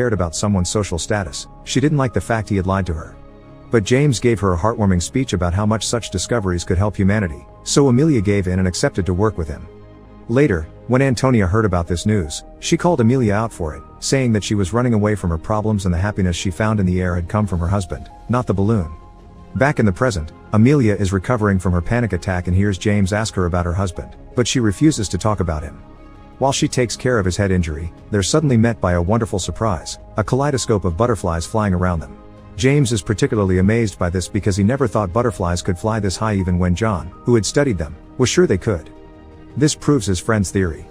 cared about someone's social status. She didn't like the fact he had lied to her. But James gave her a heartwarming speech about how much such discoveries could help humanity, so Amelia gave in and accepted to work with him. Later, when Antonia heard about this news, she called Amelia out for it, saying that she was running away from her problems and the happiness she found in the air had come from her husband, not the balloon. Back in the present, Amelia is recovering from her panic attack and hears James ask her about her husband, but she refuses to talk about him. While she takes care of his head injury, they're suddenly met by a wonderful surprise, a kaleidoscope of butterflies flying around them. James is particularly amazed by this because he never thought butterflies could fly this high even when John, who had studied them, was sure they could. This proves his friend's theory.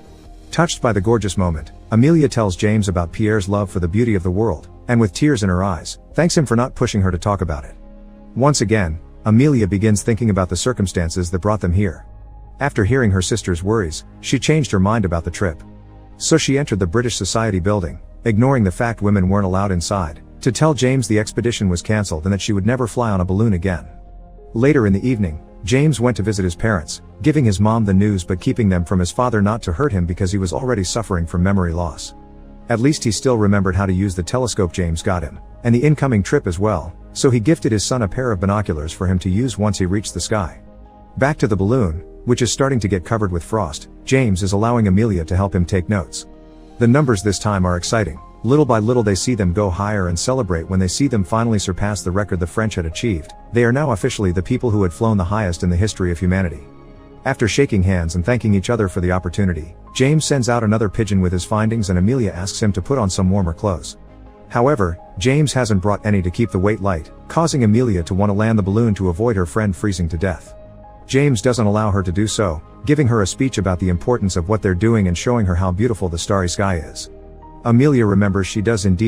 Touched by the gorgeous moment, Amelia tells James about Pierre's love for the beauty of the world, and with tears in her eyes, thanks him for not pushing her to talk about it. Once again, Amelia begins thinking about the circumstances that brought them here. After hearing her sister's worries, she changed her mind about the trip. So she entered the British Society building, ignoring the fact women weren't allowed inside, to tell James the expedition was cancelled and that she would never fly on a balloon again. Later in the evening, James went to visit his parents, giving his mom the news but keeping them from his father not to hurt him because he was already suffering from memory loss. At least he still remembered how to use the telescope James got him, and the incoming trip as well, so he gifted his son a pair of binoculars for him to use once he reached the sky. Back to the balloon, which is starting to get covered with frost, James is allowing Amelia to help him take notes. The numbers this time are exciting. Little by little they see them go higher and celebrate when they see them finally surpass the record the French had achieved. They are now officially the people who had flown the highest in the history of humanity. After shaking hands and thanking each other for the opportunity, James sends out another pigeon with his findings and Amelia asks him to put on some warmer clothes. However, James hasn't brought any to keep the weight light, causing Amelia to want to land the balloon to avoid her friend freezing to death. James doesn't allow her to do so, giving her a speech about the importance of what they're doing and showing her how beautiful the starry sky is. Amelia remembers she does indeed